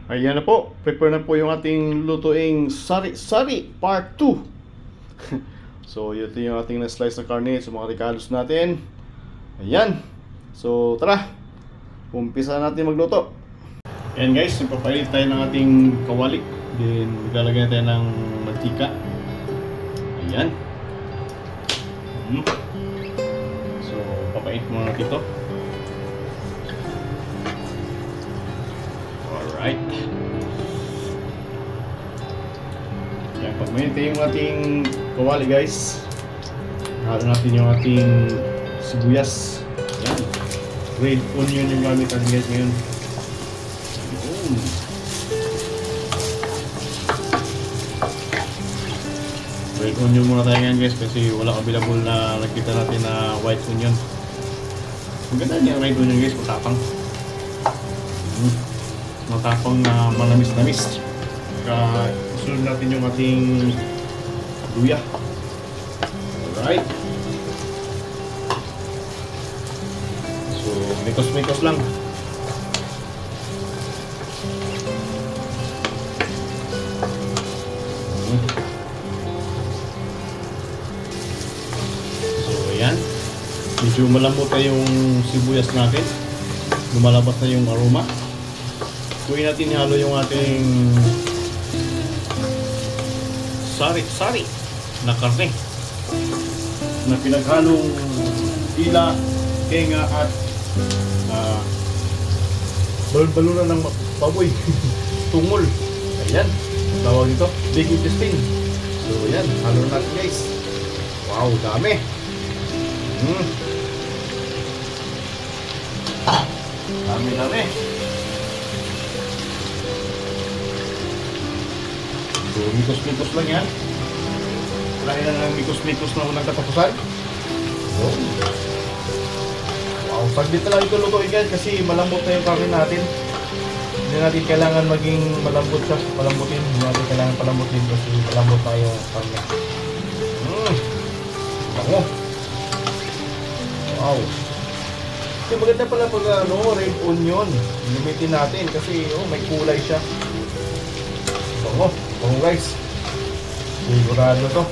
Ayan na po, prepare na po yung ating lutuing sari-sari part 2. So, ito yung ating na-slice na karne sa mga recalos natin. Ayan. So, tara. Umpisa natin magluto. Ayan guys, ipapainit tayo ng ating kawali. Then, maglalagay tayo ng mantika. Ayan. So, papainit muna natin ito. Alright. Yan, pag mainit yung ating kawali guys, halo natin yung ating sibuyas. Yan. Red onion yung gamit natin guys ngayon. Red onion muna tayo ngayon guys kasi wala available na nakita natin na white onion. Maganda yung red onion guys, matapang. Matapang na manamis-namis. Sunod natin yung ating luya. Alright. So, mikos-mikos lang. So, ayan. Medyo malambot na yung sibuyas natin. Lumalabas na yung aroma. Kunin natin ihalo yung ating sari-sari na karne na pinaghalong ila, kenga at balon-balunan ng baboy. Tungol. Ayan, tawag ito, big intestine. So ayan, halo natin guys. Wow, dami. Dami. So, mikos-mikos lang yan. Wala yan ang mikos-mikos na unang katapusan. Wow, saglit na lang ito lutuin guys kasi malambot na yung karne natin. Hindi natin kailangan maging malambot siya. Palambutin. Hindi natin kailangan palambutin kasi malambot na yung karne. Bango. Wow. Kasi maganda pala pag red onion. Gamitin natin kasi may kulay siya. Bango. Bango guys. Sigurado to.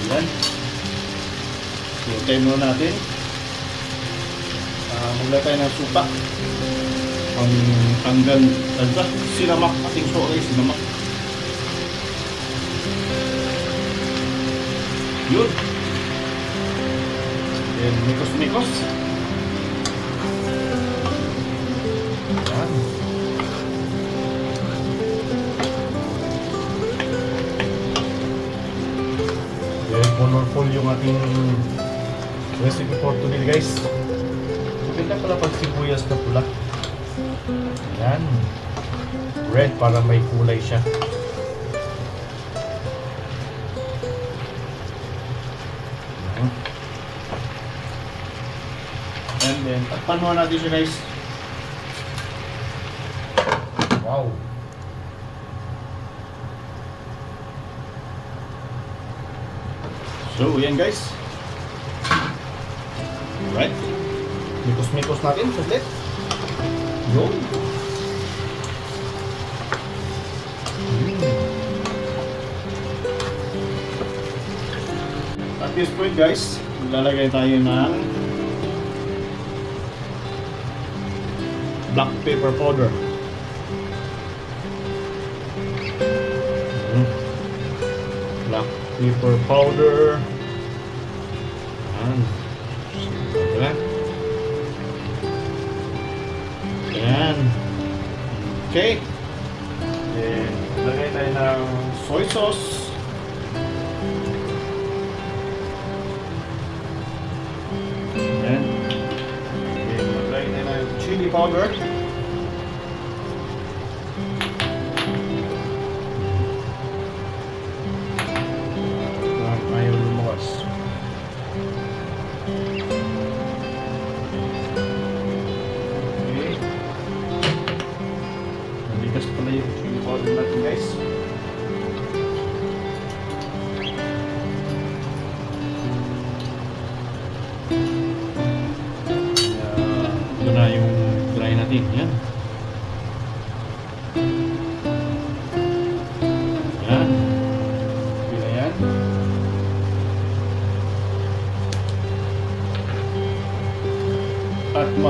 Ayan. Hintay muna natin. Maglagay tayo ng suka. Hanggang sinamak. Ating suka guys, sinamak. Yun. Then, mikos-mikos. Yan. Then, colorful yung ating recipe for today guys. Maganda pala pag sibuyas na pula. Yan. Red para may kulay siya. And then, takpan mo natin siya guys. Wow. So, yan guys. Alright. Mikos-mikos natin. Saglit. Yun. At this point guys, maglalagay tayo ng black pepper powder. Black pepper powder. Ayan. Ayan. Okay. Then, lagay tayo ng soy sauce. Ayan. Then, lagay tayo ng chili powder. Ayaw lumawas. Okay. Nalikas pala yung chili powder natin guys.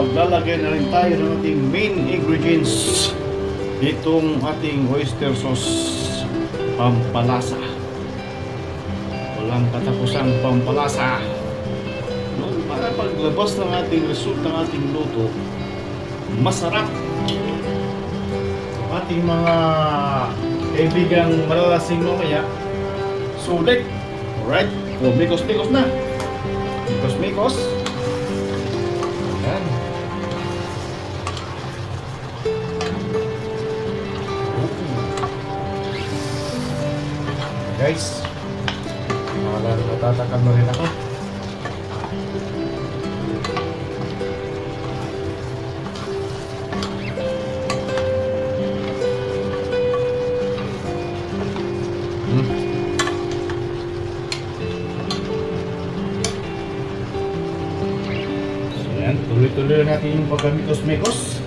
maglalagay na rin tayo ng ating main ingredients. Itong ating oyster sauce, pampalasa. Walang katapusang pampalasa. No, para paglabas ng ating result ng ating luto, masarap. Ating mga kaibigang malalasing mamaya, sulit. Alright, so mikos-mikos na. Mikos-mikos. Ayan. Guys, natatakan mo rin ako. So yan, tuloy-tuloy natin yung pagkamikos-mikos.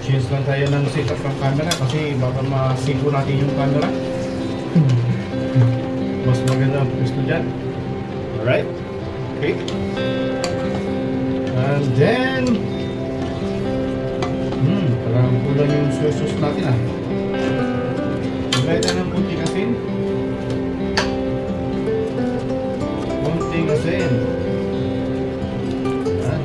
Change lang tayo ng setup ng camera kasi baka masiko natin yung camera. Mas maganda ang pwesto dyan. Alright. Okay. And then parang kulang yung soy sauce natin ah. Lagay tayo ng kunting asin. Kunting asin. Yan.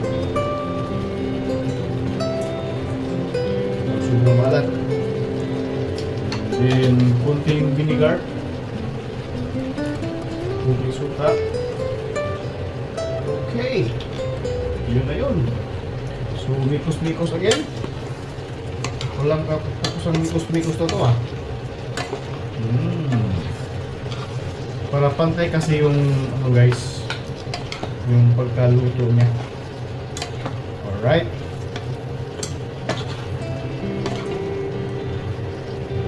Sobrang malat. Then kunting vinegar. Kunting suka. Okay. Yun na yun. So, mikos-mikos again. Walang kapapusang mikos-mikos na to ah. Para pantay kasi yung ano guys, yung pagkaluto niya. Alright.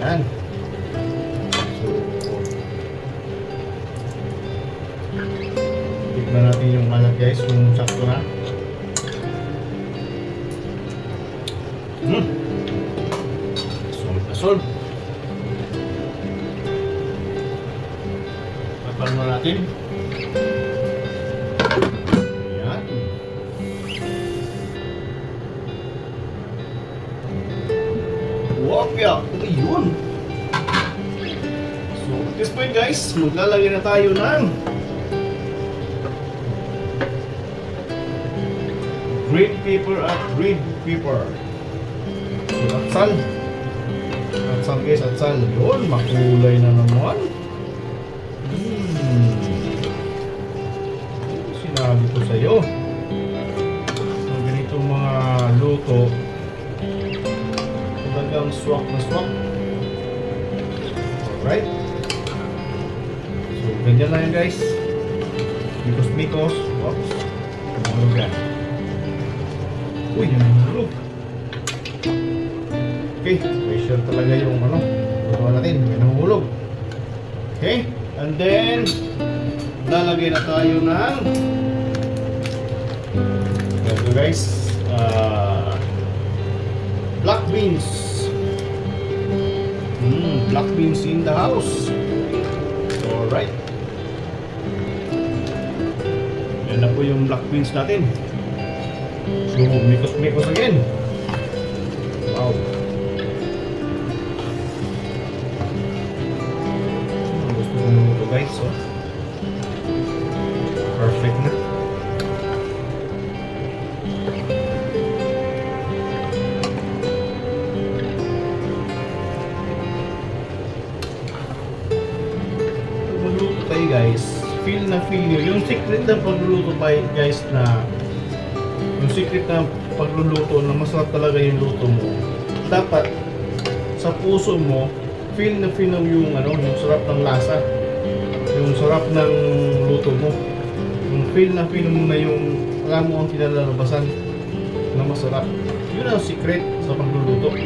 Yan. Tignan natin yung alat guys kung sakto na. Solve na solve. Tapal mo natin. Ayan. Wapya! Ayun! So at this point guys, maglalagay na tayo ng green pepper at red pepper. So, atsal. Atsal guys, atsal. Yun, makulay na naman. Sinabi ko sa'yo. Ang ganitong mga luto, talagang swak na swak. Alright. So, ganyan lang yan guys. Mikos-mikos. Oops. Mahulog yan. Uy, yan ang hulog. Okay, pressure talaga yung ano, luto natin, yan ang hulog. Okay, and then lalagay na tayo ng ito guys, black beans. Black beans in the house. Alright. Yan na po yung black beans natin. So, mikos-mikos again. Wow. Gusto ko nung ito guys, so perfect na. Magluto tayo guys. Feel na feel nyo. Yung secret ng pagluluto tayo guys na yung secret ng pagluluto na masarap talaga yung luto mo, dapat sa puso mo feel na feel yung ano, yung sarap ng lasa, yung sarap ng luto mo, yung feel mo na yung alam mo ang kinalalabasan na masarap. Yun ang secret sa pagluluto.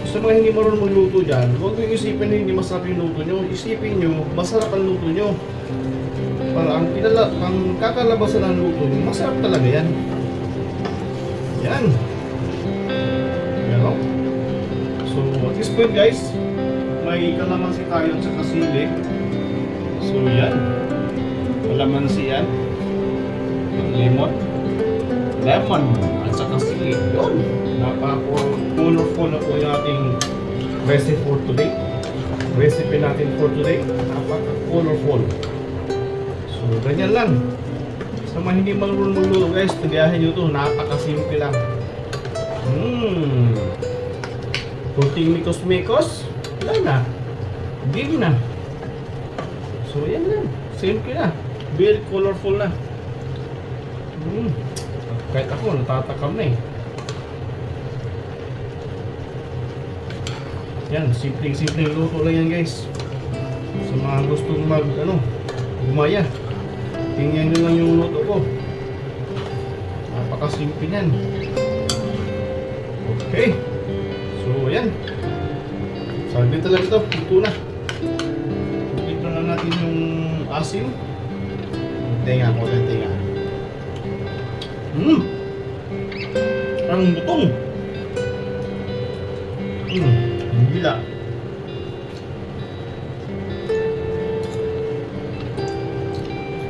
Sa mga hindi marunong magluto dyan, huwag nyo isipin na hindi masarap yung luto nyo. Isipin nyo, masarap ang luto nyo. Para ang kakalabasan ng luto nyo, masarap talaga yan. Yan. Yan o. So, at this point guys, may kalamansi tayo sa kasili. So, yan. Kalamansi yan. Lemon. lemon, at saka sili. Yun. Napaka-colorful na po yung ating recipe natin for today. Napaka-colorful. So, ganyan lang. Sa mga hindi marunong magluto guys, tagayahin nyo ito. Napaka-simple lang. Kunting mikos-mikos, wala na. Hindi na. So, yan lang. Simple na. Very colorful na. Kahit ako, natatakam na eh. Yan, simpleng luto lang yan guys. Sa mga gustong gumaya. Tingnan nyo lang yung luto ko. Napakasimple yan. Okay. So, yan. Saglit lang ito. Luto na. Ito na natin yung asin. Tinga ko, tinga. Ang butong. Gila.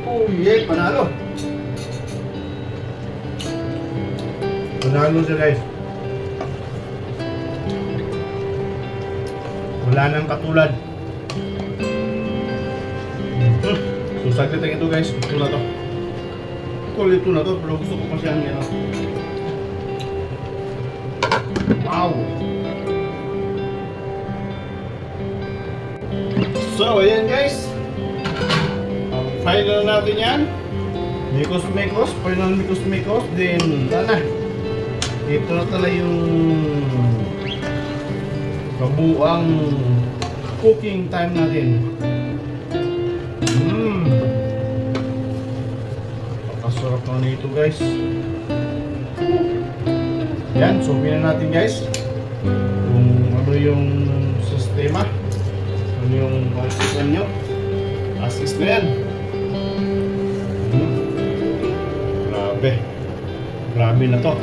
Oh yeah, panalo. Panalo siya guys. Wala nang katulad. So saglit lang ito guys. Ito na to. Ito na to, pero gusto ko pa siyang yan. Wow! So, ayan guys. Final natin yan. Mikos-mikos. Final mikos-mikos. Then, na. Ito na talaga yung kabuang cooking time natin. Napakasarap na nito guys. Yan, sumin na natin guys kung ano yung sistema, ano yung makikita nyo. Assist na yan. Grabe na to.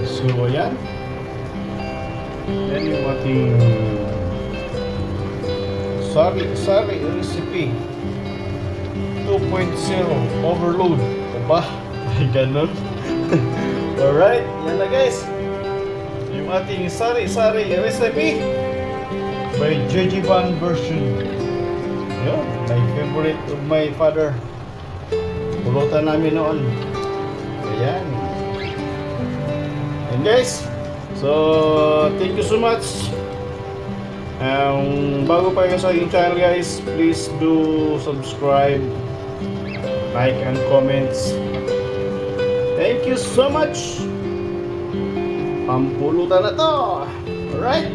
So yan. Yan yung ating sari recipe 2.0 overload. Diba? Ay ganun. Alright, yan na guys. Yung ating sari-sari recipe by JJ Van version. Yun, my favorite of my father. Pulutan namin noon. Ayan. And guys, so thank you so much. Bago pa kayo sa aking channel guys, please do subscribe, like and comments. Thank you so much. Pampulutan na to. Alright.